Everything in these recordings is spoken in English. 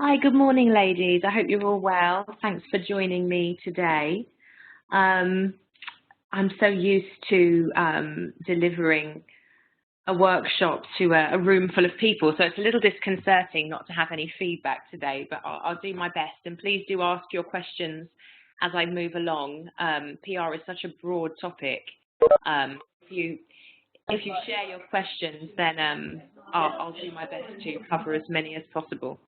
Hi, good morning, ladies. I hope you're all well. Thanks for joining me today. Um, I'm so used to delivering a workshop to a room full of people, so it's a little disconcerting not to have any feedback today, but I'll do my best. And please do ask your questions as I move along. PR is such a broad topic. If you share your questions, then I'll do my best to cover as many as possible.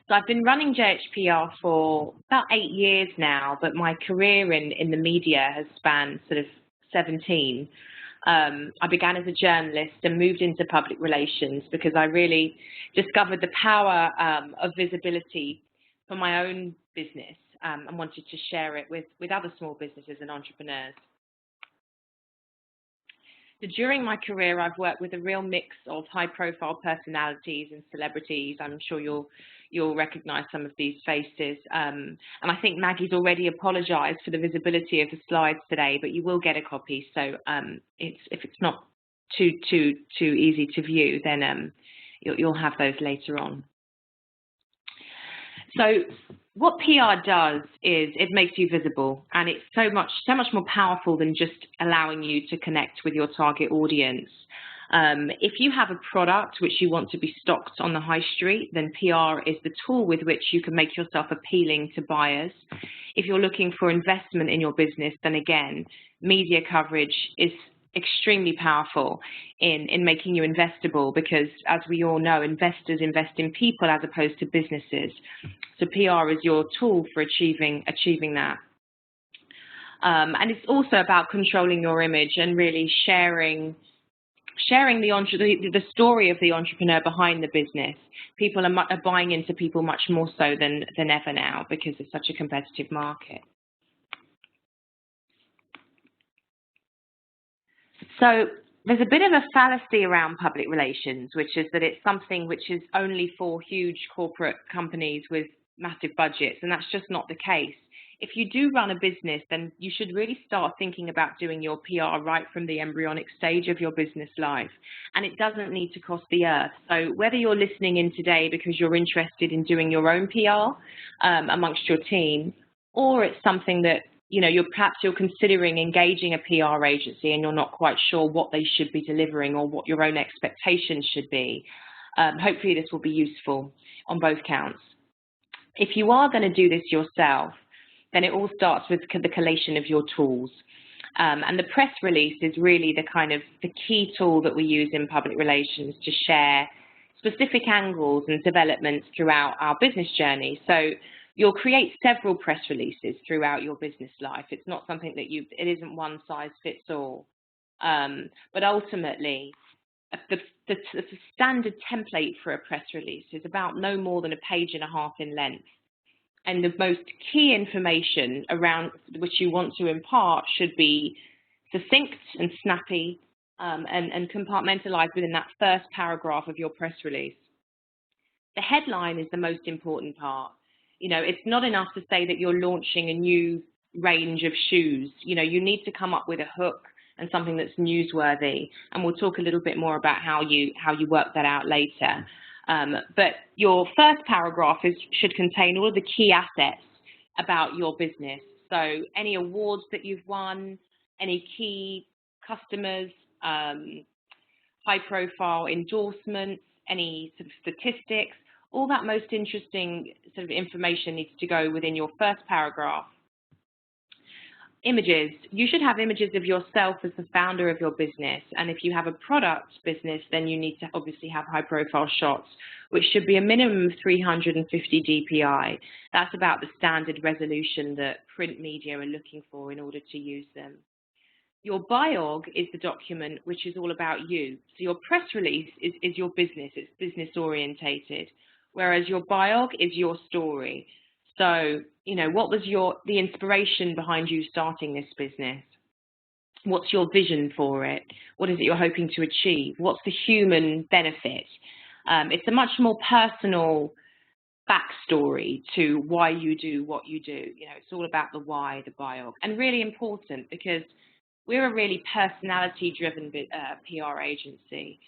So I've been running JHPR for about 8 years now, but my career in the media has spanned sort of 17. I began as a journalist and moved into public relations because I really discovered the power of visibility for my own business and wanted to share it with other small businesses and entrepreneurs. So during my career, I've worked with a real mix of high-profile personalities and celebrities. I'm sure you'll recognise some of these faces. And I think Maggie's already apologised for the visibility of the slides today, but you will get a copy. So if it's not too easy to view, then you'll have those later on. So what PR does is it makes you visible, and it's so much more powerful than just allowing you to connect with your target audience. If you have a product which you want to be stocked on the high street, then PR is the tool with which you can make yourself appealing to buyers. If you're looking for investment in your business, then again, media coverage is extremely powerful in making you investable, because as we all know, investors invest in people as opposed to businesses. So PR is your tool for achieving that. And it's also about controlling your image and really sharing the story of the entrepreneur behind the business. People are buying into people much more so than ever now, because it's such a competitive market. So there's a bit of a fallacy around public relations, which is that it's something which is only for huge corporate companies with massive budgets, and that's just not the case. If you do run a business, then you should really start thinking about doing your PR right from the embryonic stage of your business life. And it doesn't need to cost the earth. So whether you're listening in today because you're interested in doing your own PR amongst your team, or it's something that perhaps you're considering engaging a PR agency and you're not quite sure what they should be delivering or what your own expectations should be, hopefully this will be useful on both counts. If you are going to do this yourself, then it all starts with the collation of your tools. And the press release is really the key tool that we use in public relations to share specific angles and developments throughout our business journey. So you'll create several press releases throughout your business life. It's not something that it isn't one size fits all. But ultimately, the standard template for a press release is about no more than 1.5 pages in length. And the most key information around which you want to impart should be succinct and snappy and compartmentalized within that first paragraph of your press release. The headline is the most important part. It's not enough to say that you're launching a new range of shoes. You need to come up with a hook and something that's newsworthy. And we'll talk a little bit more about how you work that out later. But your first paragraph should contain all of the key assets about your business. So any awards that you've won, any key customers, high-profile endorsements, any sort of statistics, all that most interesting sort of information needs to go within your first paragraph. Images. You should have images of yourself as the founder of your business. And if you have a product business, then you need to obviously have high-profile shots, which should be a minimum of 350 dpi. That's about the standard resolution that print media are looking for in order to use them. Your biog is the document which is all about you. So your press release is your business. It's business orientated, whereas your biog is your story. So, what was the inspiration behind you starting this business? What's your vision for it? What is it you're hoping to achieve? What's the human benefit? It's a much more personal backstory to why you do what you do. It's all about the why, the biog, and really important because we're a really personality-driven PR agency.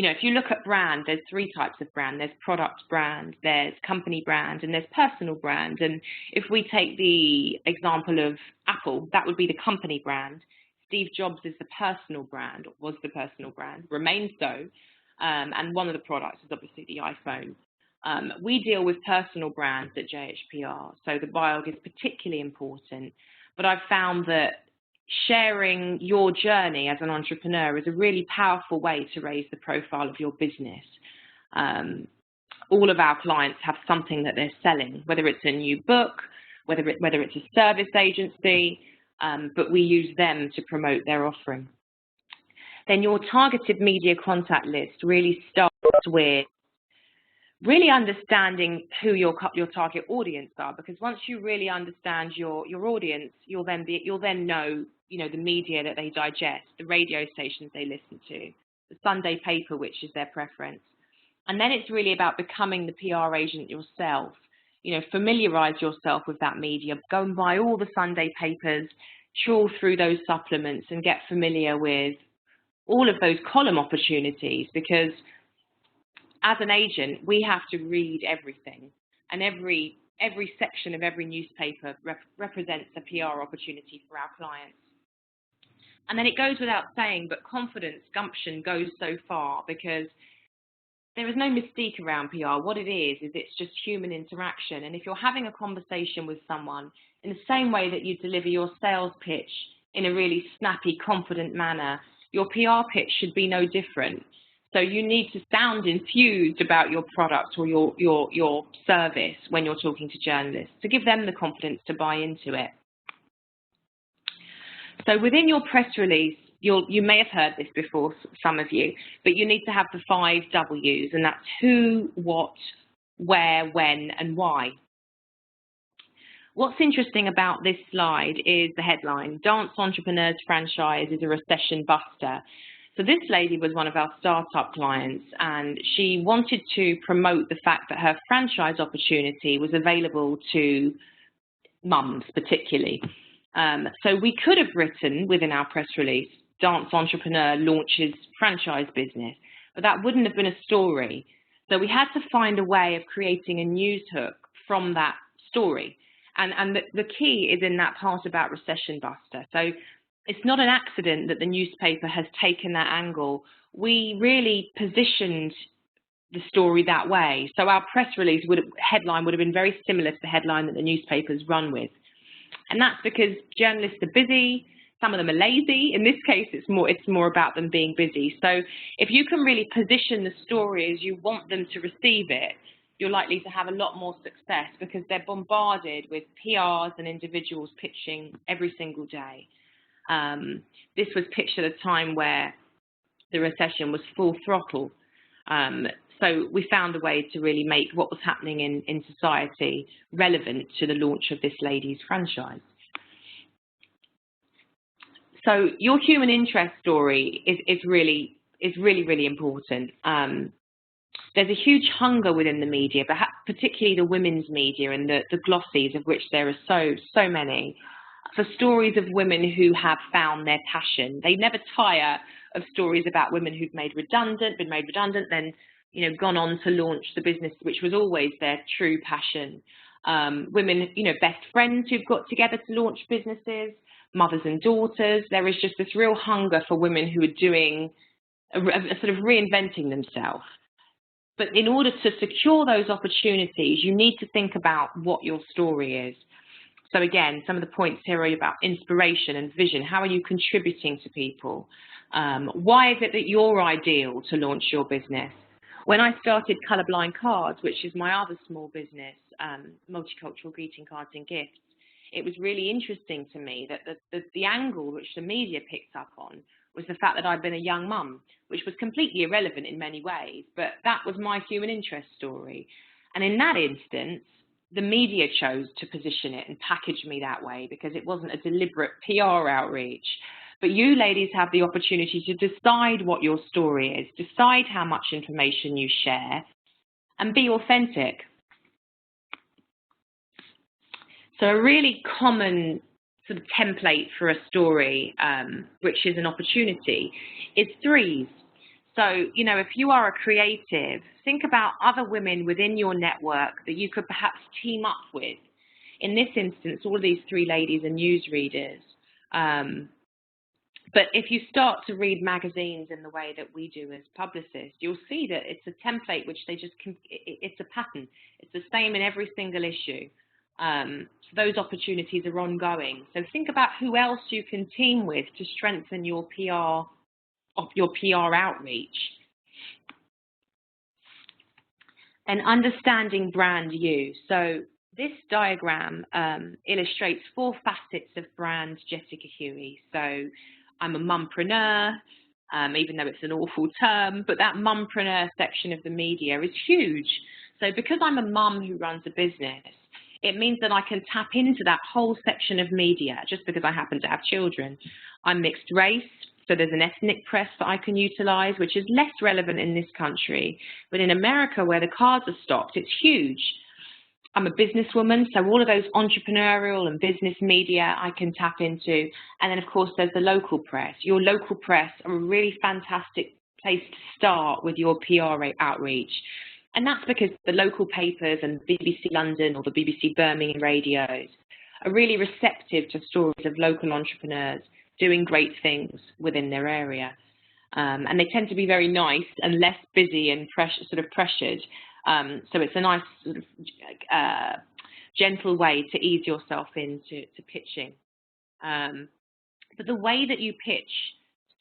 if you look at brand, there's three types of brand. There's product brand, there's company brand, and there's personal brand. And if we take the example of Apple, that would be the company brand. Steve Jobs is the personal brand, or was the personal brand, remains so. And one of the products is obviously the iPhone. We deal with personal brands at JHPR, so the biog is particularly important. But I've found that sharing your journey as an entrepreneur is a really powerful way to raise the profile of your business. All of our clients have something that they're selling, whether it's a new book, whether it's a service agency, but we use them to promote their offering. Then your targeted media contact list really starts with really understanding who your target audience are, because once you really understand your audience, you'll then know the media that they digest, the radio stations they listen to, the Sunday paper, which is their preference. And then it's really about becoming the PR agent yourself. Familiarize yourself with that media, go and buy all the Sunday papers, trawl through those supplements and get familiar with all of those column opportunities, because as an agent, we have to read everything, and every section of every newspaper represents a PR opportunity for our clients. And then it goes without saying, but confidence, gumption goes so far, because there is no mystique around PR. What it is it's just human interaction. And if you're having a conversation with someone in the same way that you deliver your sales pitch in a really snappy, confident manner, your PR pitch should be no different. So you need to sound infused about your product or your service when you're talking to journalists to give them the confidence to buy into it. So within your press release, you may have heard this before, some of you, but you need to have the 5 W's, and that's who, what, where, when, and why. What's interesting about this slide is the headline, Dance Entrepreneurs Franchise is a Recession Buster. So this lady was one of our startup clients, and she wanted to promote the fact that her franchise opportunity was available to mums particularly. So we could have written within our press release, Dance Entrepreneur launches franchise business, but that wouldn't have been a story. So we had to find a way of creating a news hook from that story. And the key is in that part about recession buster. So it's not an accident that the newspaper has taken that angle. We really positioned the story that way. So our press release headline would have been very similar to the headline that the newspapers run with. And that's because journalists are busy. Some of them are lazy. In this case, it's more about them being busy. So if you can really position the story as you want them to receive it, you're likely to have a lot more success, because they're bombarded with PRs and individuals pitching every single day. This was pitched at a time where the recession was full throttle. So we found a way to really make what was happening in society relevant to the launch of this lady's franchise. So your human interest story is really important. There's a huge hunger within the media, but particularly the women's media and the glossies, of which there are so many, for stories of women who have found their passion. They never tire of stories about women who've been made redundant, then gone on to launch the business, which was always their true passion. Women, best friends who've got together to launch businesses, mothers and daughters. There is just this real hunger for women who are doing sort of reinventing themselves. But in order to secure those opportunities, you need to think about what your story is. So again, some of the points here are about inspiration and vision. How are you contributing to people? Why is it that you're ideal to launch your business? When I started Colorblind Cards, which is my other small business, multicultural greeting cards and gifts, it was really interesting to me that the angle which the media picked up on was the fact that I'd been a young mum, which was completely irrelevant in many ways, but that was my human interest story. And in that instance, the media chose to position it and package me that way, because it wasn't a deliberate PR outreach. But you ladies have the opportunity to decide what your story is, decide how much information you share, and be authentic. So a really common sort of template for a story, which is an opportunity, is 3s. So, you know, if you are a creative, think about other women within your network that you could perhaps team up with. In this instance, all of these three ladies are newsreaders. But if you start to read magazines in the way that we do as publicists, you'll see that it's a template which it's a pattern. It's the same in every single issue. So those opportunities are ongoing. So think about who else you can team with to strengthen your PR outreach. And understanding brand use. So this diagram illustrates 4 facets of brand Jessica Huey. So I'm a mumpreneur, even though it's an awful term, but that mumpreneur section of the media is huge. So because I'm a mum who runs a business, it means that I can tap into that whole section of media just because I happen to have children. I'm mixed race, so there's an ethnic press that I can utilize, which is less relevant in this country. But in America, where the cards are stocked, it's huge. I'm a businesswoman, so all of those entrepreneurial and business media I can tap into. And then, of course, there's the local press. Your local press are a really fantastic place to start with your PR outreach. And that's because the local papers and BBC London or the BBC Birmingham radios are really receptive to stories of local entrepreneurs doing great things within their area. And they tend to be very nice and less busy and pressured. So it's a nice sort of gentle way to ease yourself into pitching. But the way that you pitch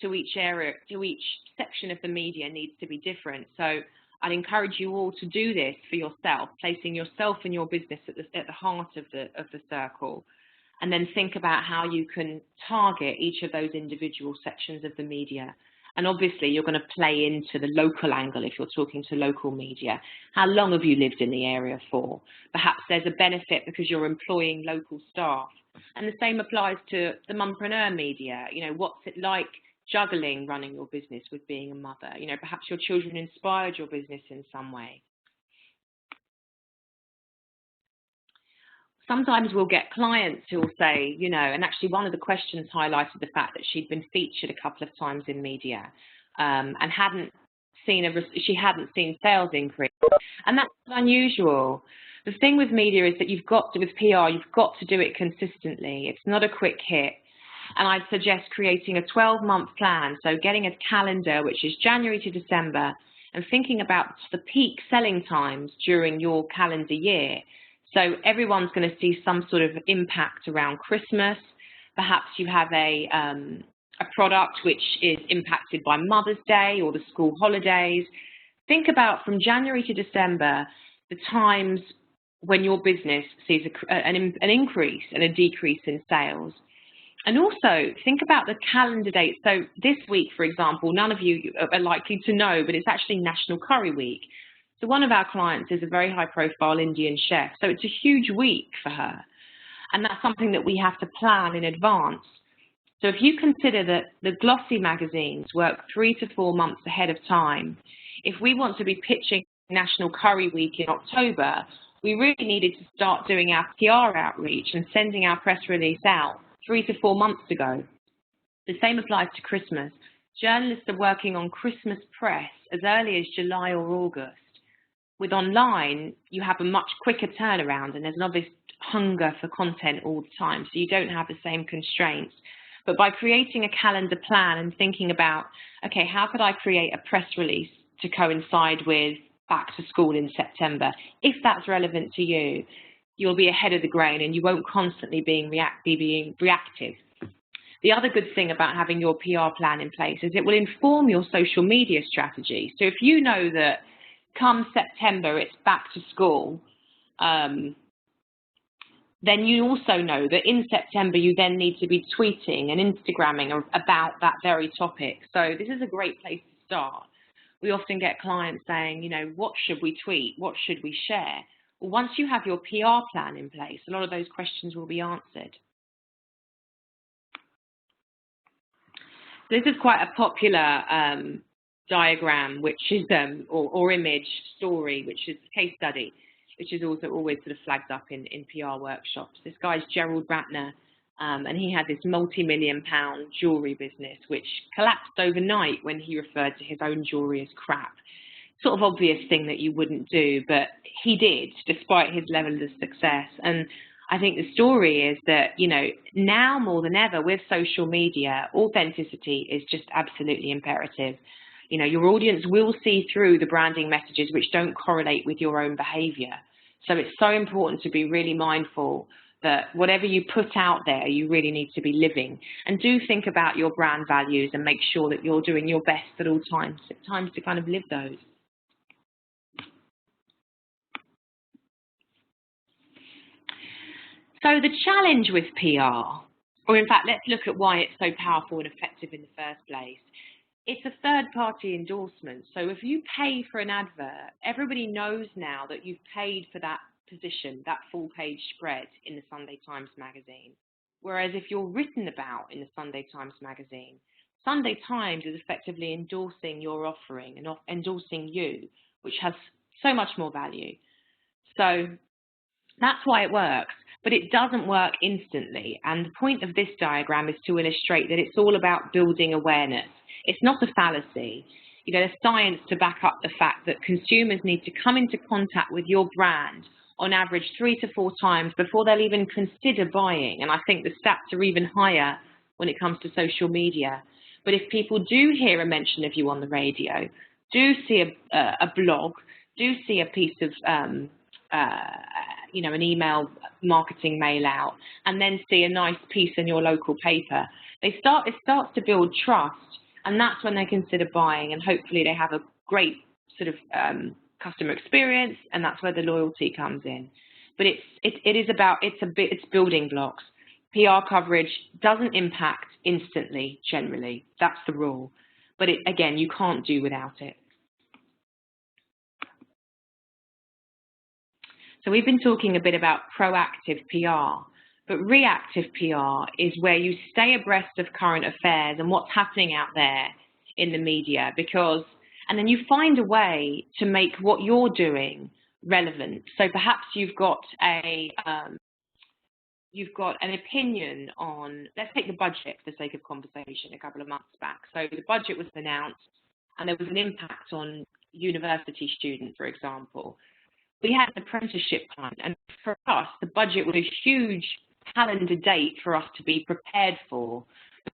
to each area, to each section of the media needs to be different. So I'd encourage you all to do this for yourself, placing yourself and your business at the heart of the circle, and then think about how you can target each of those individual sections of the media. And obviously, you're going to play into the local angle if you're talking to local media. How long have you lived in the area for? Perhaps there's a benefit because you're employing local staff. And the same applies to the mumpreneur media. You know, what's it like juggling running your business with being a mother? You know, perhaps your children inspired your business in some way. Sometimes we'll get clients who will say, you know, and actually one of the questions highlighted the fact that she'd been featured a couple of times in media and she hadn't seen sales increase. And that's unusual. The thing with media is that with PR, you've got to do it consistently. It's not a quick hit. And I'd suggest creating a 12-month plan. So getting a calendar, which is January to December, and thinking about the peak selling times during your calendar year. So everyone's going to see some sort of impact around Christmas. Perhaps you have a product which is impacted by Mother's Day or the school holidays. Think about from January to December, the times when your business sees an increase and a decrease in sales. And also think about the calendar dates. So this week, for example, none of you are likely to know, but it's actually National Curry Week. So one of our clients is a very high-profile Indian chef, so it's a huge week for her. And that's something that we have to plan in advance. So if you consider that the glossy magazines work 3 to 4 months ahead of time, if we want to be pitching National Curry Week in October, we really needed to start doing our PR outreach and sending our press release out 3 to 4 months ago. The same applies to Christmas. Journalists are working on Christmas press as early as July or August. With online, you have a much quicker turnaround and there's an obvious hunger for content all the time, so you don't have the same constraints. But by creating a calendar plan and thinking about, okay, how could I create a press release to coincide with back to school in September? If that's relevant to you, you'll be ahead of the grain and you won't constantly be being reactive. The other good thing about having your PR plan in place is it will inform your social media strategy. So if you know that come September, it's back to school, then you also know that in September, you then need to be tweeting and Instagramming about that very topic. So this is a great place to start. We often get clients saying, you know, what should we tweet? What should we share? Well, once you have your PR plan in place, a lot of those questions will be answered. This is quite a popular diagram, which is or image story, which is a case study, which is also always sort of flagged up in PR workshops. This guy's Gerald Ratner, And he had this multi-million-pound jewellery business, which collapsed overnight when he referred to his own jewellery as crap. Sort of obvious thing that you wouldn't do, but he did, despite his level of success. And I think the story is that, you know, now more than ever with social media, authenticity is just absolutely imperative. You know, your audience will see through the branding messages which don't correlate with your own behavior. So it's so important to be really mindful that whatever you put out there, you really need to be living. And do think about your brand values and make sure that you're doing your best at all times to kind of live those. So the challenge with PR, or in fact, let's look at why it's so powerful and effective in the first place. It's a third-party endorsement. So if you pay for an advert, everybody knows now that you've paid for that position, that full-page spread in the Sunday Times magazine. Whereas if you're written about in the Sunday Times magazine, Sunday Times is effectively endorsing your offering and endorsing you, which has so much more value. So that's why it works. But it doesn't work instantly. And the point of this diagram is to illustrate that it's all about building awareness. It's not a fallacy. You know, there's science to back up the fact that consumers need to come into contact with your brand on average 3 to 4 times before they'll even consider buying. And I think the stats are even higher when it comes to social media. But if people do hear a mention of you on the radio, do see a blog, do see a piece of you know, an email marketing mail out, and then see a nice piece in your local paper, it starts to build trust, and that's when they consider buying, and hopefully they have a great sort of customer experience, and that's where the loyalty comes in. But it's building blocks. PR coverage doesn't impact instantly, generally. That's the rule. But again, you can't do without it. So we've been talking a bit about proactive PR, but reactive PR is where you stay abreast of current affairs and what's happening out there in the media, and then you find a way to make what you're doing relevant. So perhaps you've got an opinion on, let's take the budget for the sake of conversation a couple of months back. So the budget was announced and there was an impact on university students, for example. We had an apprenticeship plan, and for us, the budget was a huge calendar date for us to be prepared for,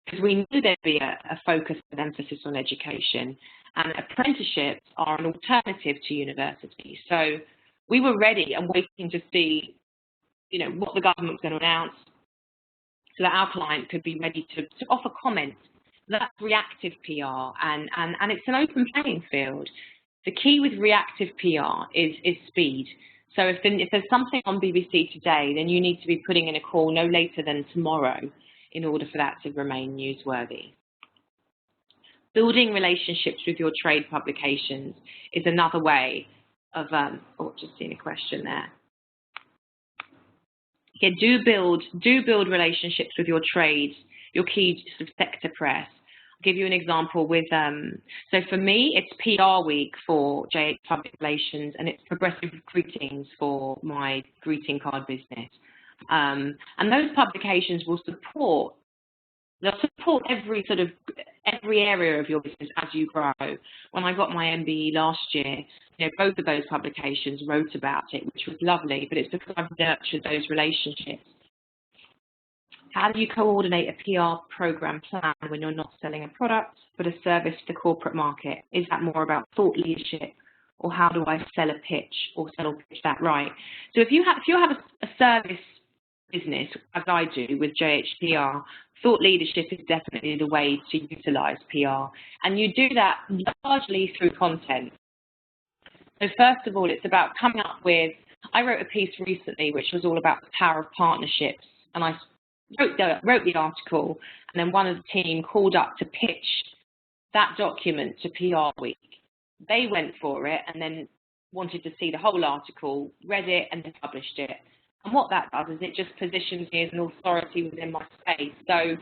because we knew there'd be a focus and emphasis on education, and apprenticeships are an alternative to university. So we were ready and waiting to see, you know, what the government was going to announce, so that our client could be ready to offer comment. That's reactive PR, and it's an open playing field. The key with reactive PR is speed. So if there's something on BBC today, then you need to be putting in a call no later than tomorrow in order for that to remain newsworthy. Building relationships with your trade publications is another way of, just seeing a question there. Yeah, do build relationships with your trades, your key sort of sector press. Give you an example with, so for me, it's PR week for JH Public Relations, and it's progressive greetings for my greeting card business. And those publications will support every area of your business as you grow. When I got my MBE last year, you know, both of those publications wrote about it, which was lovely, but it's because I've nurtured those relationships. How do you coordinate a PR program plan when you're not selling a product, but a service to the corporate market? Is that more about thought leadership, or how do I sell a pitch or pitch that right? So if you have a service business, as I do with JHPR, thought leadership is definitely the way to utilize PR. And you do that largely through content. So first of all, it's about coming up with, I wrote a piece recently which was all about the power of partnerships, and I wrote the article, and then one of the team called up to pitch that document to PR Week. They went for it and then wanted to see the whole article, read it, and then published it. And what that does is it just positions me as an authority within my space. So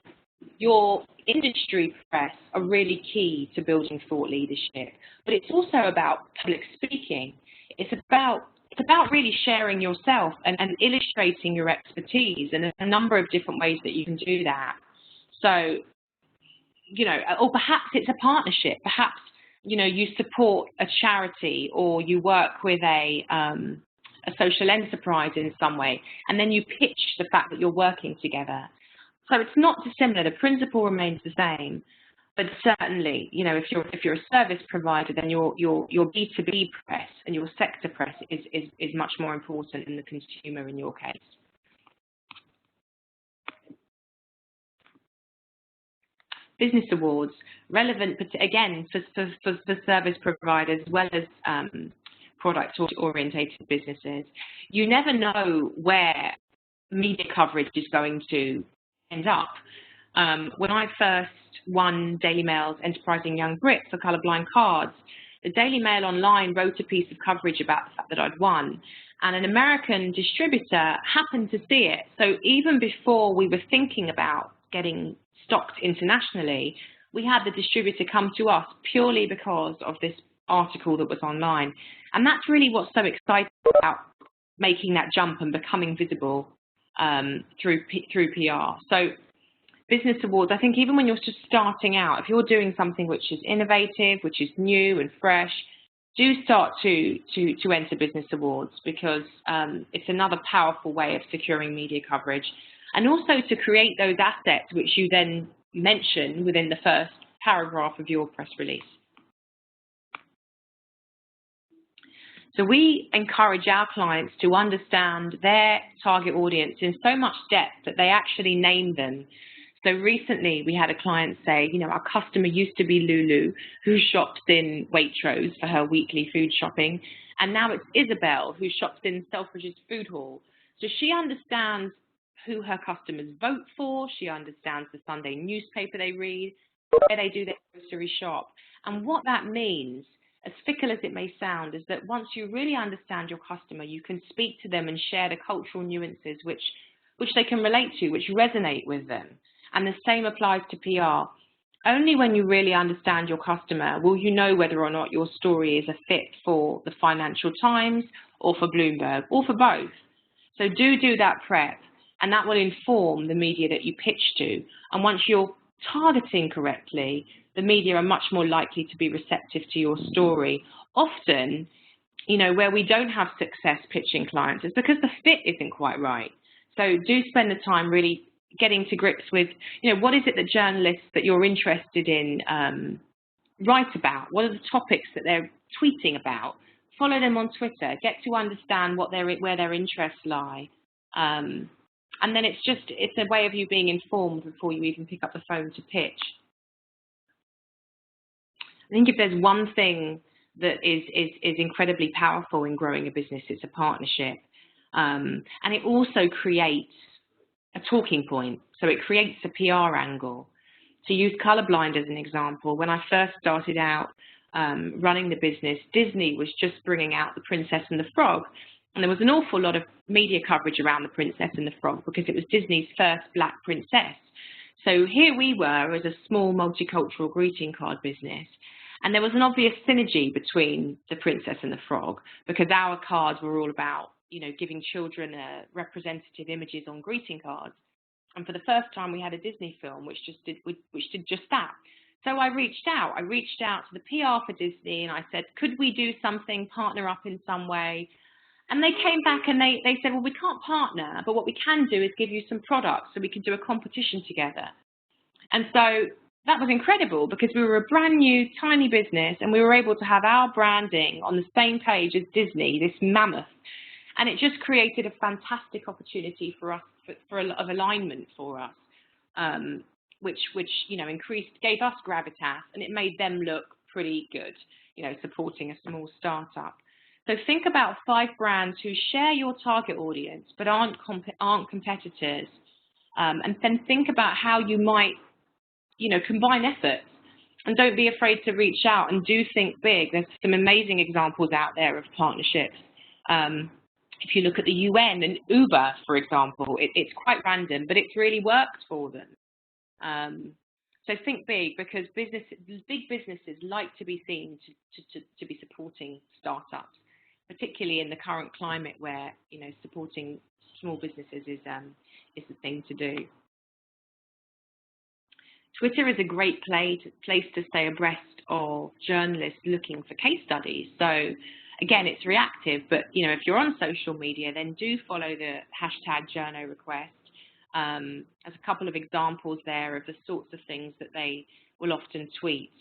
your industry press are really key to building thought leadership, but it's also about public speaking. It's about it's about really sharing yourself and illustrating your expertise, and a number of different ways that you can do that. So, you know, or perhaps it's a partnership. Perhaps, you know, you support a charity or you work with a social enterprise in some way, and then you pitch the fact that you're working together. So it's not dissimilar. The principle remains the same, but certainly, you know, if you're a service provider, then your B2B press and your sector press is much more important than the consumer in your case. Business awards, relevant again for service providers as well as product-orientated businesses. You never know where media coverage is going to end up. When I first won Daily Mail's Enterprising Young Brit for colourblind cards, the Daily Mail online wrote a piece of coverage about the fact that I'd won, and an American distributor happened to see it. So even before we were thinking about getting stocked internationally, we had the distributor come to us purely because of this article that was online. And that's really what's so exciting about making that jump and becoming visible through PR. So business awards, I think even when you're just starting out, if you're doing something which is innovative, which is new and fresh, do start to enter business awards, because it's another powerful way of securing media coverage, and also to create those assets which you then mention within the first paragraph of your press release. So we encourage our clients to understand their target audience in so much depth that they actually name them. So recently we had a client say, you know, our customer used to be Lulu, who shops in Waitrose for her weekly food shopping, and now it's Isabel, who shops in Selfridge's food hall. So she understands who her customers vote for, she understands the Sunday newspaper they read, where they do their grocery shop. And what that means, as fickle as it may sound, is that once you really understand your customer, you can speak to them and share the cultural nuances which they can relate to, which resonate with them. And the same applies to PR. Only when you really understand your customer will you know whether or not your story is a fit for the Financial Times or for Bloomberg or for both. So do that prep, and that will inform the media that you pitch to. And once you're targeting correctly, the media are much more likely to be receptive to your story. Often, you know, where we don't have success pitching clients is because the fit isn't quite right. So do spend the time really getting to grips with, you know, what is it that journalists that you're interested in write about? What are the topics that they're tweeting about? Follow them on Twitter. Get to understand where their interests lie. And then it's a way of you being informed before you even pick up the phone to pitch. I think if there's one thing that is incredibly powerful in growing a business, it's a partnership. And it also creates a talking point. So it creates a PR angle. To use colourblind as an example, when I first started out running the business, Disney was just bringing out The Princess and the Frog. And there was an awful lot of media coverage around The Princess and the Frog because it was Disney's first black princess. So here we were as a small multicultural greeting card business. And there was an obvious synergy between The Princess and the Frog because our cards were all about, you know, giving children representative images on greeting cards. And for the first time, we had a Disney film which did just that. So I reached out. I reached out to the PR for Disney and I said, could we do something, partner up in some way? And they came back and they said, well, we can't partner, but what we can do is give you some products so we can do a competition together. And so that was incredible because we were a brand new, tiny business and we were able to have our branding on the same page as Disney, this mammoth. And it just created a fantastic opportunity for us, for a lot of alignment for us, which you know, gave us gravitas, and it made them look pretty good, you know, supporting a small startup. So think about 5 brands who share your target audience but aren't competitors, and then think about how you might, you know, combine efforts. And don't be afraid to reach out and do think big. There's some amazing examples out there of partnerships. If you look at the UN and Uber, for example, it's quite random, but it's really worked for them. So think big, because big businesses like to be seen to be supporting startups. particularly in the current climate where, you know, supporting small businesses is the thing to do. Twitter is a great place to stay abreast of journalists looking for case studies. So again, it's reactive, but you know, if you're on social media, then do follow the hashtag journo request. There's a couple of examples there of the sorts of things that they will often tweet,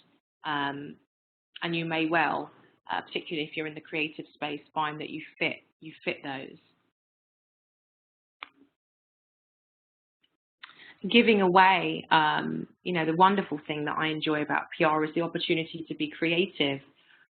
and you may well, particularly if you're in the creative space, find that you fit those. Giving away, you know, the wonderful thing that I enjoy about PR is the opportunity to be creative.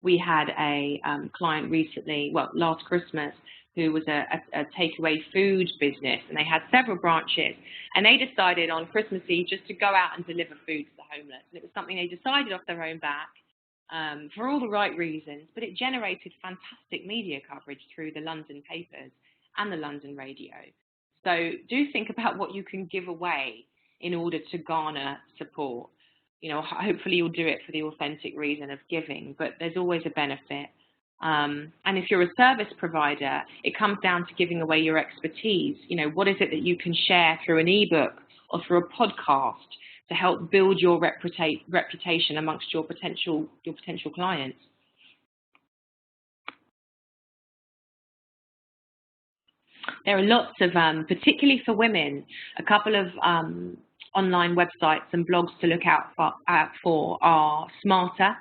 We had a client recently, well, last Christmas, who was a takeaway food business, and they had several branches, and they decided on Christmas Eve just to go out and deliver food to the homeless. And it was something they decided off their own back for all the right reasons, but it generated fantastic media coverage through the London papers and the London radio. So do think about what you can give away in order to garner support. You know, hopefully you'll do it for the authentic reason of giving, but there's always a benefit. And if you're a service provider, it comes down to giving away your expertise. You know, what is it that you can share through an ebook or through a podcast to help build your reputation amongst your potential clients? There are lots of, particularly for women, a couple of online websites and blogs to look out for are Smarter,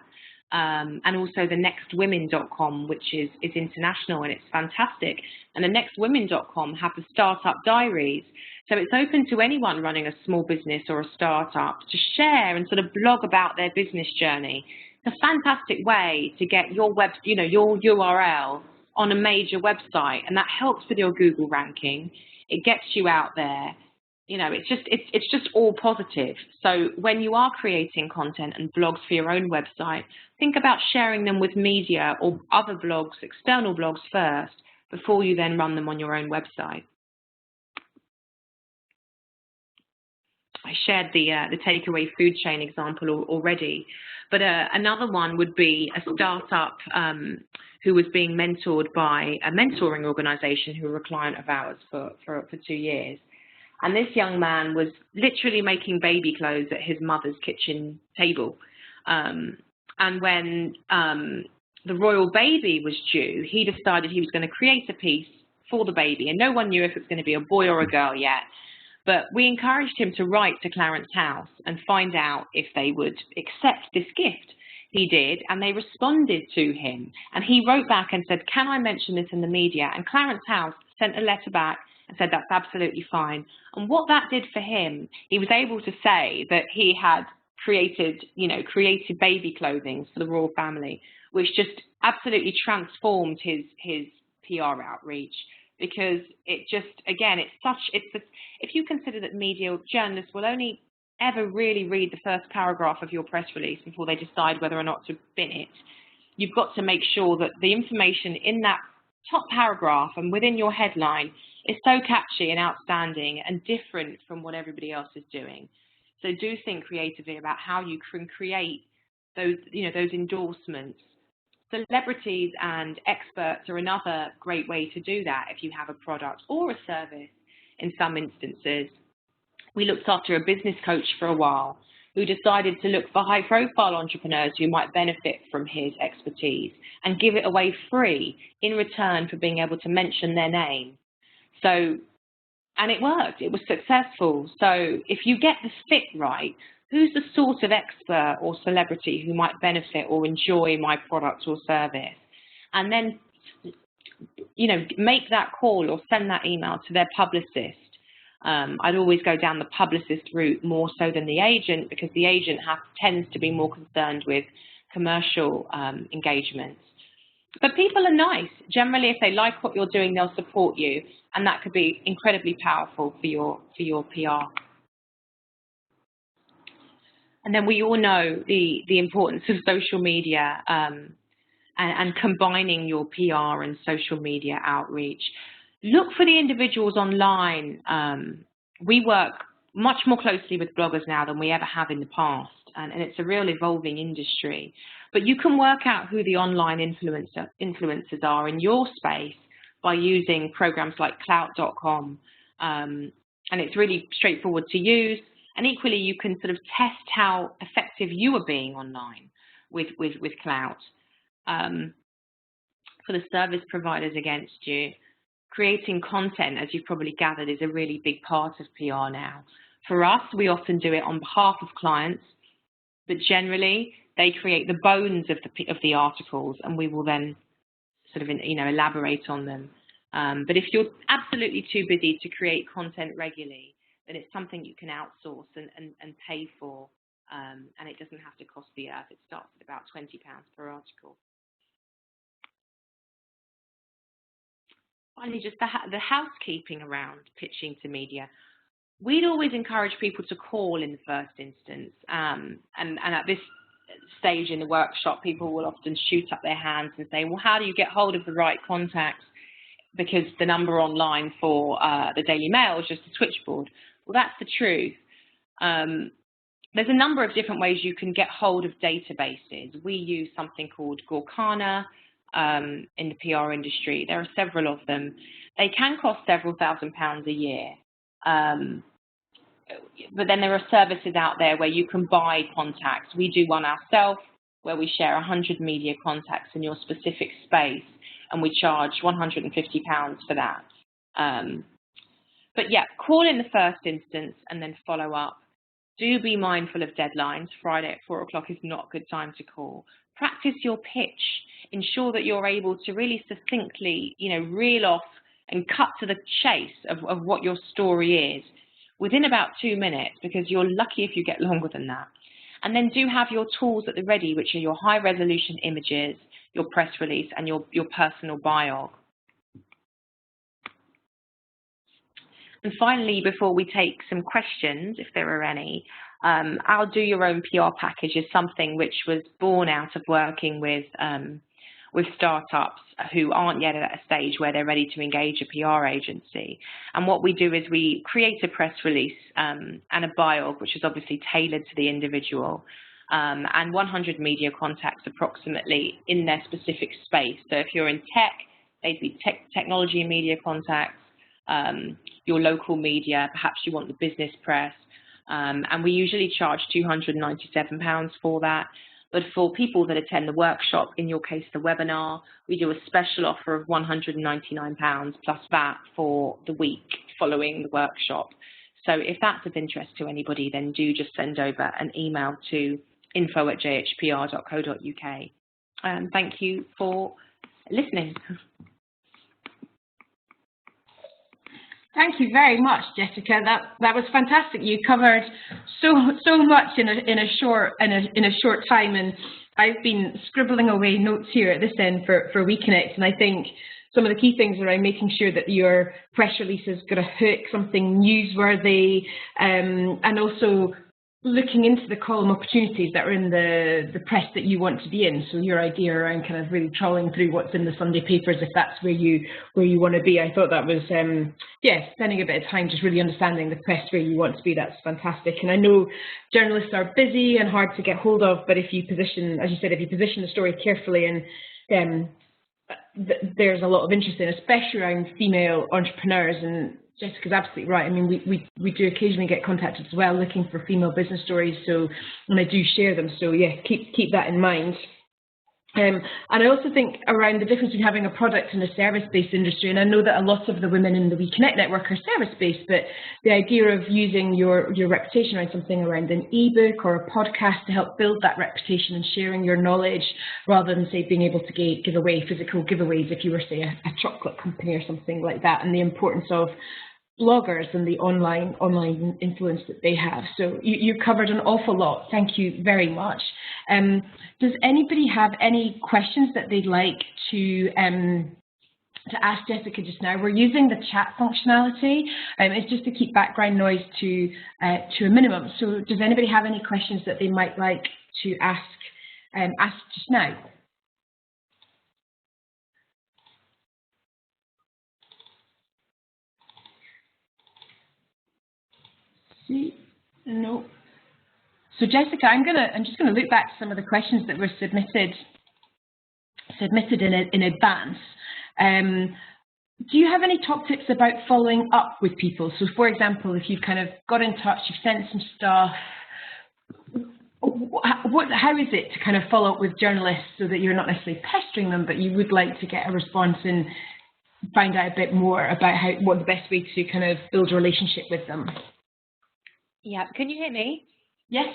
and also the nextwomen.com, which is international and it's fantastic. And the nextwomen.com have the startup diaries. So it's open to anyone running a small business or a startup to share and sort of blog about their business journey. It's a fantastic way to get your your URL on a major website, and that helps with your Google ranking. It gets you out there. You know, it's just all positive. So when you are creating content and blogs for your own website, think about sharing them with media or other blogs, external blogs first, before you then run them on your own website. I shared the takeaway food chain example already, but another one would be a startup who was being mentored by a mentoring organization who were a client of ours for 2 years. And this young man was literally making baby clothes at his mother's kitchen table. And when the royal baby was due, he decided he was going to create a piece for the baby. And no one knew if it was going to be a boy or a girl yet. But we encouraged him to write to Clarence House and find out if they would accept this gift. He did, and they responded to him. And he wrote back and said, "Can I mention this in the media?" And Clarence House sent a letter back and said, "That's absolutely fine." And what that did for him, he was able to say that he had created baby clothing for the royal family, which just absolutely transformed his PR outreach. Because it just, again, if you consider that media journalists will only ever really read the first paragraph of your press release before they decide whether or not to bin it, you've got to make sure that the information in that top paragraph and within your headline is so catchy and outstanding and different from what everybody else is doing. So do think creatively about how you can create those endorsements. Celebrities and experts are another great way to do that if you have a product or a service in some instances. We looked after a business coach for a while who decided to look for high-profile entrepreneurs who might benefit from his expertise and give it away free in return for being able to mention their name. So, and it worked. It was successful. So if you get the fit right, who's the sort of expert or celebrity who might benefit or enjoy my product or service? And then, make that call or send that email to their publicist. I'd always go down the publicist route more so than the agent, because the agent tends to be more concerned with commercial engagements. But people are nice. Generally, if they like what you're doing, they'll support you, and that could be incredibly powerful for your PR. And then we all know the importance of social media and combining your PR and social media outreach. Look for the individuals online. We work much more closely with bloggers now than we ever have in the past, and it's a real evolving industry. But you can work out who the online influencers are in your space by using programs like Clout.com. And it's really straightforward to use. And equally, you can sort of test how effective you are being online with Clout. For the service providers against you, creating content, as you've probably gathered, is a really big part of PR now. For us, we often do it on behalf of clients, but generally they create the bones of the articles, and we will then sort of elaborate on them. But if you're absolutely too busy to create content regularly, then it's something you can outsource and pay for, and it doesn't have to cost the earth. It starts at about £20 per article. Finally, just the housekeeping around pitching to media. We'd always encourage people to call in the first instance, and at this stage in the workshop, people will often shoot up their hands and say, well, how do you get hold of the right contacts? Because the number online for the Daily Mail is just a switchboard. Well, that's the truth. There's a number of different ways you can get hold of databases. We use something called Gorkana in the PR industry. There are several of them. They can cost several £1,000s a year. But then there are services out there where you can buy contacts. We do one ourselves where we share 100 media contacts in your specific space, and we charge £150 for that. But yeah, call in the first instance and then follow up. Do be mindful of deadlines. Friday at 4 o'clock is not a good time to call. Practice your pitch. Ensure that you're able to really succinctly, reel off and cut to the chase of what your story is within about 2 minutes, because you're lucky if you get longer than that. And then do have your tools at the ready, which are your high resolution images, your press release, and your personal biog. And finally, before we take some questions, if there are any, our Do Your Own PR package is something which was born out of working with startups who aren't yet at a stage where they're ready to engage a PR agency. And what we do is we create a press release and a biog, which is obviously tailored to the individual, and 100 media contacts approximately in their specific space. So if you're in tech, they'd be technology and media contacts. Your local media, perhaps you want the business press, and we usually charge £297 for that. But for people that attend the workshop, in your case the webinar, we do a special offer of £199 plus VAT for the week following the workshop. So if that's of interest to anybody, then do just send over an email to info@jhpr.co.uk. Thank you for listening. Thank you very much, Jessica. That was fantastic. You covered so much in a short time, and I've been scribbling away notes here at this end for WEConnect, and I think some of the key things around making sure that your press release is going to hook, something newsworthy, and also looking into the column opportunities that are in the press that you want to be in. So your idea around kind of really trawling through what's in the Sunday papers, if that's where you want to be. I thought that was, spending a bit of time just really understanding the press where you want to be. That's fantastic. And I know journalists are busy and hard to get hold of, but if you position, as you said, if you position the story carefully, and there's a lot of interest in, especially around female entrepreneurs, and Jessica's absolutely right. I mean, we do occasionally get contacted as well looking for female business stories, so, and I do share them. So yeah, keep that in mind. And I also think around the difference between having a product and a service-based industry, and I know that a lot of the women in the WEConnect network are service-based, but the idea of using your reputation around something around an ebook or a podcast to help build that reputation and sharing your knowledge, rather than, say, being able to give away physical giveaways if you were, say, a chocolate company or something like that, and the importance of bloggers and the online influence that they have. So you covered an awful lot. Thank you very much. Does anybody have any questions that they'd like to ask Jessica just now? We're using the chat functionality. It's just to keep background noise to a minimum. So does anybody have any questions that they might like to ask just now? See, no. So Jessica, I'm just gonna look back to some of the questions that were submitted in advance. Do you have any top tips about following up with people? So for example, if you've kind of got in touch, you've sent some stuff, how is it to kind of follow up with journalists so that you're not necessarily pestering them, but you would like to get a response and find out a bit more about what the best way to kind of build a relationship with them? Yeah, can you hear me? Yes.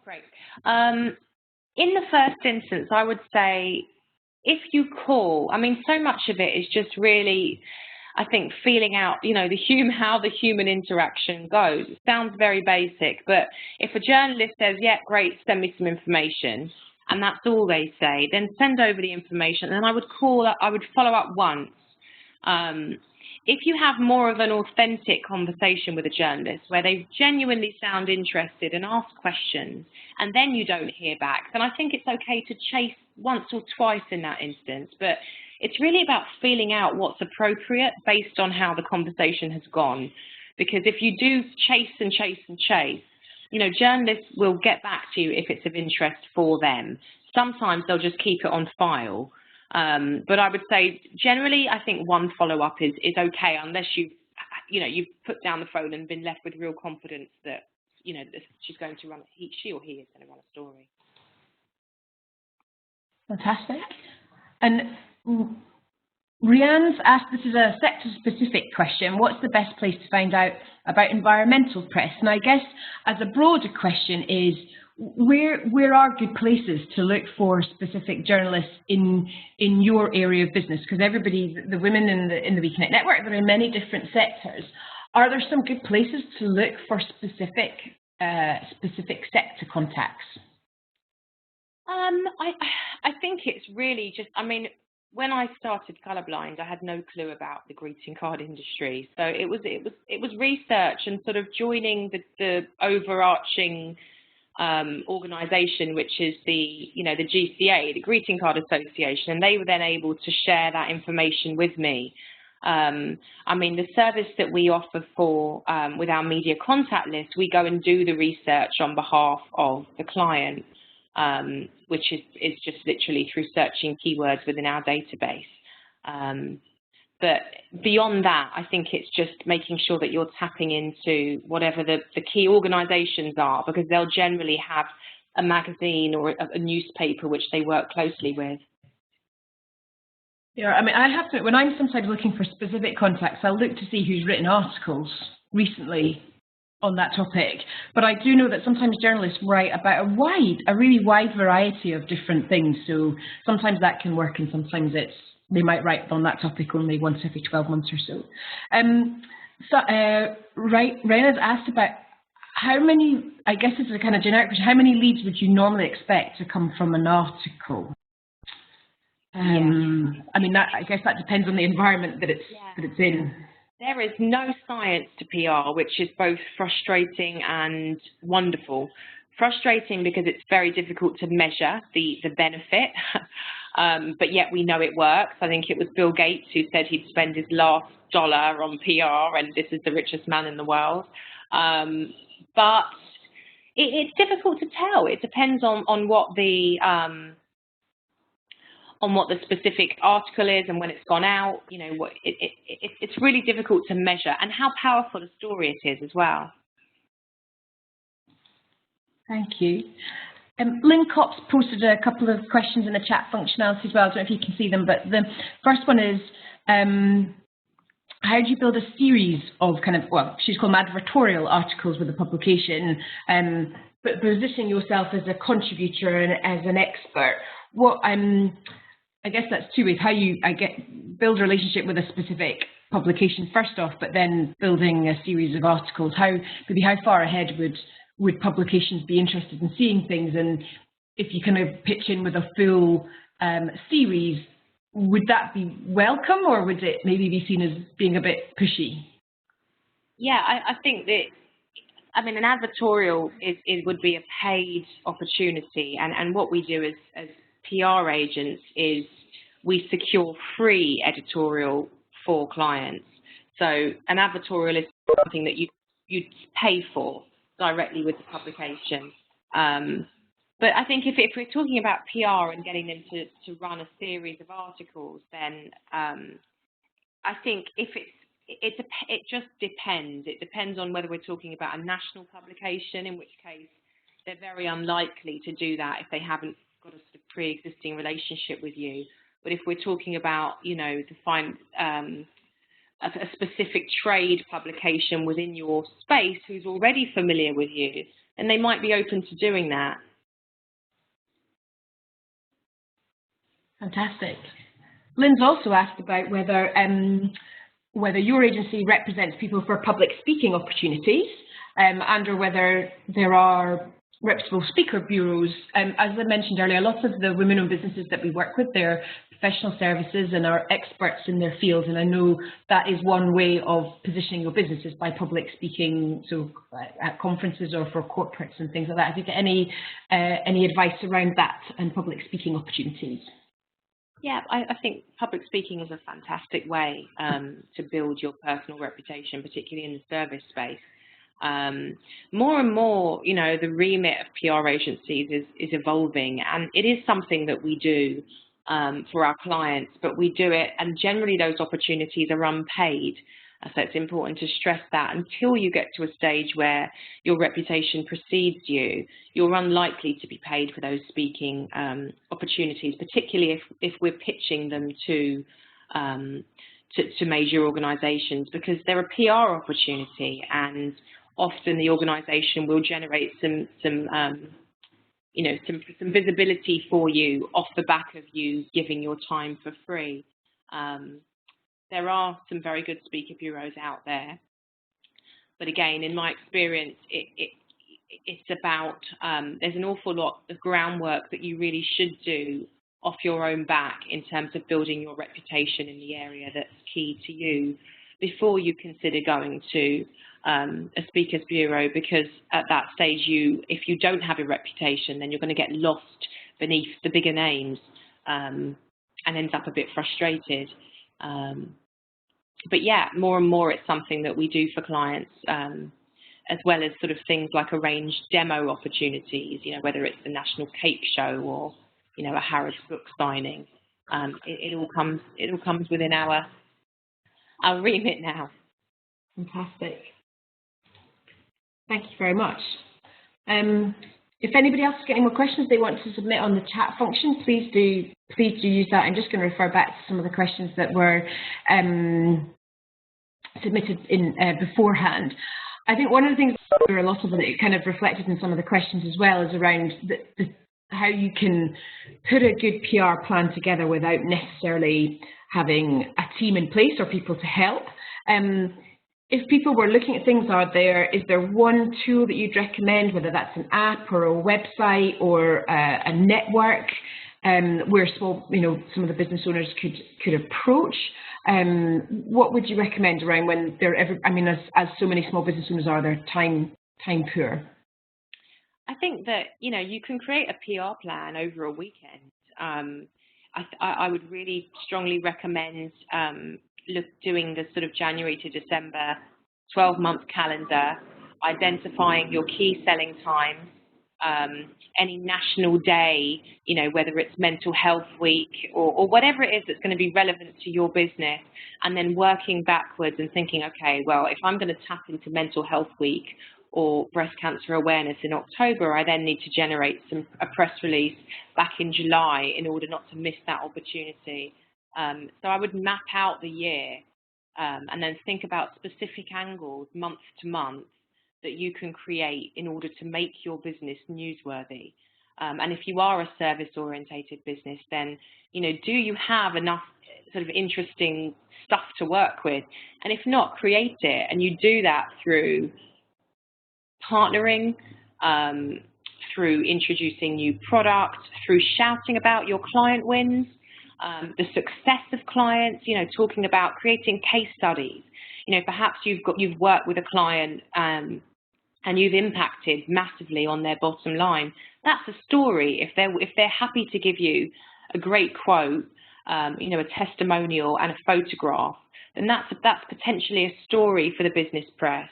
Great. In the first instance, I would say if you call, I mean, so much of it is just really, I think, feeling out, you know, how the human interaction goes. It sounds very basic, but if a journalist says, yeah, great, send me some information, and that's all they say, then send over the information, and I would follow up once. If you have more of an authentic conversation with a journalist where they genuinely sound interested and ask questions, and then you don't hear back, then I think it's okay to chase once or twice in that instance. But it's really about feeling out what's appropriate based on how the conversation has gone. Because if you do chase and chase and chase, you know, journalists will get back to you if it's of interest for them. Sometimes they'll just keep it on file. But I would say generally, I think one follow-up is okay, unless you've put down the phone and been left with real confidence that, you know, she's going to run, she or he is going to run a story. Fantastic. And Rianne's asked, this is a sector-specific question, what's the best place to find out about environmental press? And I guess as a broader question is, where are good places to look for specific journalists in your area of business? Because everybody, the women in the WEConnect network, they're in many different sectors. Are there some good places to look for specific sector contacts? I think it's really just, I mean, when I started Colourblind, I had no clue about the greeting card industry. So it was research and sort of joining the overarching organisation, which is the GCA, the Greeting Card Association, and they were then able to share that information with me. I mean, the service that we offer with our media contact list, we go and do the research on behalf of the client, which is just literally through searching keywords within our database. But beyond that, I think it's just making sure that you're tapping into whatever the key organisations are, because they'll generally have a magazine or a newspaper which they work closely with. Yeah, I mean, I have to, when I'm sometimes looking for specific contacts, I'll look to see who's written articles recently on that topic. But I do know that sometimes journalists write about a really wide variety of different things. So sometimes that can work, and sometimes they might write on that topic only once every 12 months or so. Rena's asked about how many, I guess this is a kind of generic question, how many leads would you normally expect to come from an article? I mean, I guess that depends on the environment that it's in. There is no science to PR, which is both frustrating and wonderful. Frustrating because it's very difficult to measure the benefit, but yet we know it works. I think it was Bill Gates who said he'd spend his last dollar on PR, and this is the richest man in the world. But it's difficult to tell. It depends on what the specific article is and when it's gone out. You know, it's really difficult to measure, and how powerful a story it is as well. Thank you. Lynn Cops posted a couple of questions in the chat functionality as well. I don't know if you can see them, but the first one is, how do you build a series of kind of, well, she's called them advertorial articles with a publication, but positioning yourself as a contributor and as an expert? What I guess that's two ways. How you build a relationship with a specific publication first off, but then building a series of articles. How far ahead would publications be interested in seeing things? And if you kind of pitch in with a full series, would that be welcome, or would it maybe be seen as being a bit pushy? Yeah, I think that, I mean, an advertorial would be a paid opportunity, and what we do as PR agents is we secure free editorial for clients. So an advertorial is something that you'd pay for directly with the publication. But I think if we're talking about PR and getting them to run a series of articles, then I think it just depends. It depends on whether we're talking about a national publication, in which case they're very unlikely to do that if they haven't got a sort of pre-existing relationship with you. But if we're talking about, to find a specific trade publication within your space who's already familiar with you, then they might be open to doing that. Fantastic. Lynn's also asked about whether your agency represents people for public speaking opportunities, and or whether there are reputable speaker bureaus. As I mentioned earlier, lots of the women-owned businesses that we work with, they're professional services and are experts in their fields, and I know that is one way of positioning your businesses by public speaking, so at conferences or for corporates and things like that. Have you got any advice around that and public speaking opportunities? Yeah, I think public speaking is a fantastic way to build your personal reputation, particularly in the service space. More and more, the remit of PR agencies is evolving, and it is something that we do for our clients, but we do it, and generally those opportunities are unpaid. So it's important to stress that until you get to a stage where your reputation precedes you, you're unlikely to be paid for those speaking opportunities, particularly if we're pitching them to major organisations, because they're a PR opportunity, and often the organisation will generate some visibility for you off the back of you giving your time for free. There are some very good speaker bureaus out there, but again, in my experience, it's about there's an awful lot of groundwork that you really should do off your own back in terms of building your reputation in the area that's key to you before you consider going to a speakers bureau, because at that stage, if you don't have a reputation, then you're going to get lost beneath the bigger names and end up a bit frustrated. But yeah, more and more it's something that we do for clients, as well as sort of things like arranged demo opportunities, whether it's the National Cake Show or, a Harrods book signing. It all comes within our remit now. Fantastic. Thank you very much. If anybody else has got any more questions they want to submit on the chat function, please do use that. I'm just going to refer back to some of the questions that were submitted in beforehand. I think one of the things there are a lot of it kind of reflected in some of the questions as well is around how you can put a good PR plan together without necessarily having a team in place or people to help. If people were looking at things out there, is there one tool that you'd recommend, whether that's an app or a website or a network where small, some of the business owners could approach? What would you recommend around when they're as so many small business owners are, they're time poor? I think that, you can create a PR plan over a weekend. I would really strongly recommend doing the sort of January to December 12-month calendar, identifying your key selling times, any national day, whether it's Mental Health Week or whatever it is that's going to be relevant to your business, and then working backwards and thinking, okay, well, if I'm going to tap into Mental Health Week or breast cancer awareness in October, I then need to generate a press release back in July in order not to miss that opportunity. So I would map out the year and then think about specific angles month to month that you can create in order to make your business newsworthy. And if you are a service-orientated business, then, do you have enough sort of interesting stuff to work with? And if not, create it. And you do that through partnering, through introducing new products, through shouting about your client wins, the success of clients, talking about creating case studies. Perhaps you've worked with a client and you've impacted massively on their bottom line. That's a story. If they're happy to give you a great quote, a testimonial and a photograph, then that's potentially a story for the business press.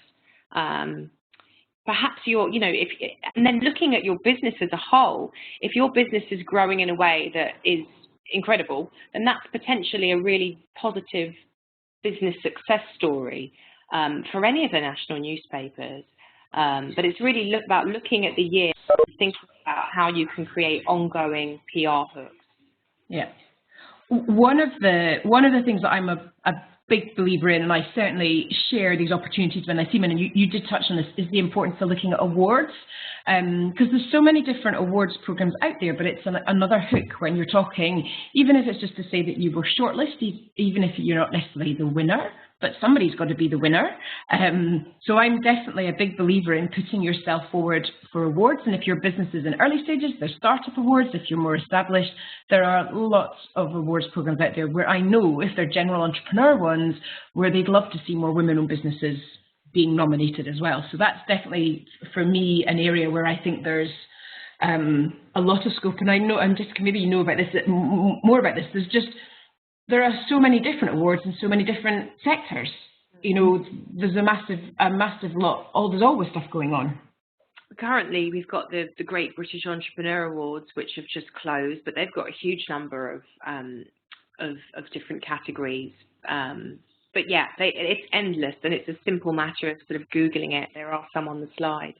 perhaps and then looking at your business as a whole, if your business is growing in a way that is incredible, then that's potentially a really positive business success story for any of the national newspapers. But it's really about looking at the year and thinking about how you can create ongoing PR hooks. Yeah. One of the things that I'm a big believer in, and I certainly share these opportunities when I see them, and you did touch on this, is the importance of looking at awards. Because there's so many different awards programs out there, but it's another hook when you're talking, even if it's just to say that you were shortlisted, even if you're not necessarily the winner, but somebody's got to be the winner. So I'm definitely a big believer in putting yourself forward for awards. And if your business is in early stages, there's startup awards. If you're more established, there are lots of awards programs out there where I know, if they're general entrepreneur ones, where they'd love to see more women-owned businesses being nominated as well. So that's definitely, for me, an area where I think there's a lot of scope. And I know, and Jessica, maybe you know about this, more about this. There are so many different awards in so many different sectors. You know, there's a massive lot. There's always stuff going on. Currently, we've got the Great British Entrepreneur Awards, which have just closed, but they've got a huge number of different categories. But yeah, it's endless, and it's a simple matter of sort of Googling it. There are some on the slide.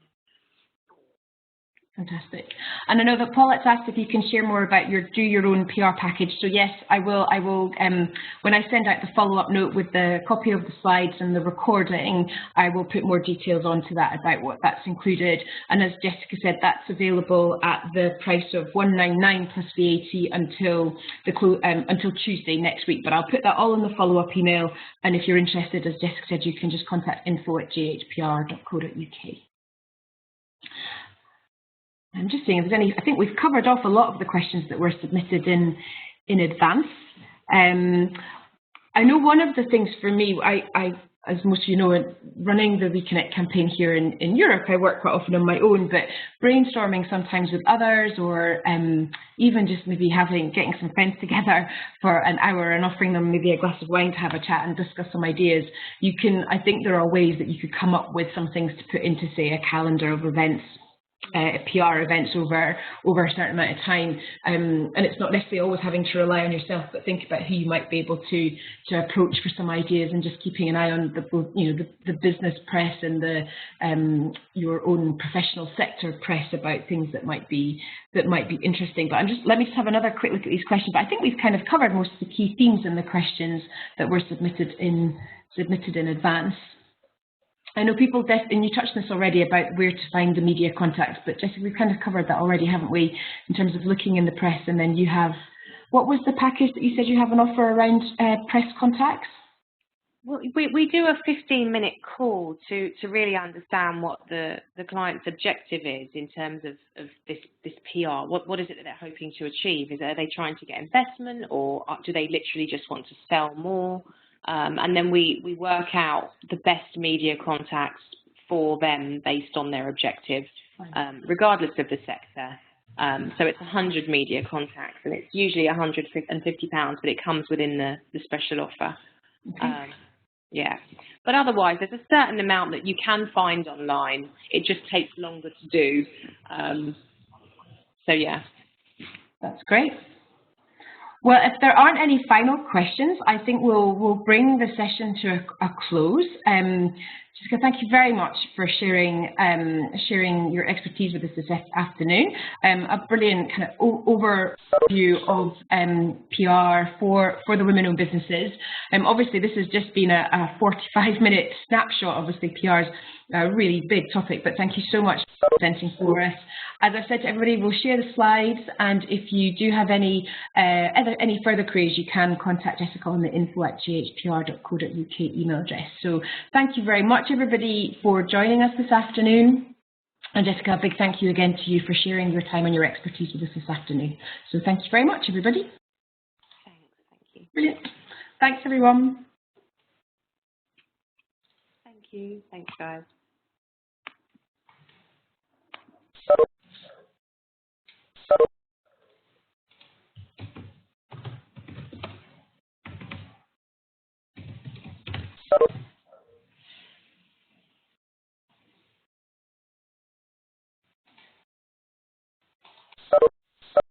Fantastic. And I know that Paulette's asked if you can share more about do your own PR package. So yes, I will. When I send out the follow-up note with the copy of the slides and the recording, I will put more details onto that about what that's included. And as Jessica said, that's available at the price of $199 plus VAT until Tuesday next week. But I'll put that all in the follow-up email. And if you're interested, as Jessica said, you can just contact info@ghpr.co.uk. I'm just seeing if there's any. I think we've covered off a lot of the questions that were submitted in advance. I know one of the things for me, as most of you know, running the WEConnect campaign here in Europe, I work quite often on my own, but brainstorming sometimes with others, or even just maybe getting some friends together for an hour and offering them maybe a glass of wine to have a chat and discuss some ideas. I think there are ways that you could come up with some things to put into, say, a calendar of events. PR events over a certain amount of time, and it's not necessarily always having to rely on yourself, but think about who you might be able to approach for some ideas, and just keeping an eye on the business press and your own professional sector press about things that might be interesting. But let me just have another quick look at these questions. But I think we've kind of covered most of the key themes in the questions that were submitted in advance. I know people, and you touched on this already about where to find the media contacts, but Jessica, we've kind of covered that already, haven't we, in terms of looking in the press, and then you have, what was the package that you said you have an offer around press contacts? Well, we do a 15-minute call to really understand what the client's objective is in terms of this PR. What is it that they're hoping to achieve? Are they trying to get investment, or do they literally just want to sell more? And then we work out the best media contacts for them based on their objective, regardless of the sector. So it's 100 media contacts, and it's usually £150, but it comes within the special offer. Okay. Yeah, but otherwise there's a certain amount that you can find online. It just takes longer to do. So yeah. That's great. Well, if there aren't any final questions, I think we'll bring the session to a close. Jessica, thank you very much for sharing your expertise with us this afternoon. A brilliant kind of overview of PR for the women-owned businesses. Obviously, this has just been a 45-minute snapshot. Obviously, PR is a really big topic, but thank you so much for presenting for us. As I said to everybody, we'll share the slides, and if you do have any further queries, you can contact Jessica on the info@ghpr.co.uk email address. So thank you very much, everybody, for joining us this afternoon. And Jessica, a big thank you again to you for sharing your time and your expertise with us this afternoon. So thank you very much, everybody. Thank you. Brilliant. Thanks, everyone. Thank you. Thanks, guys.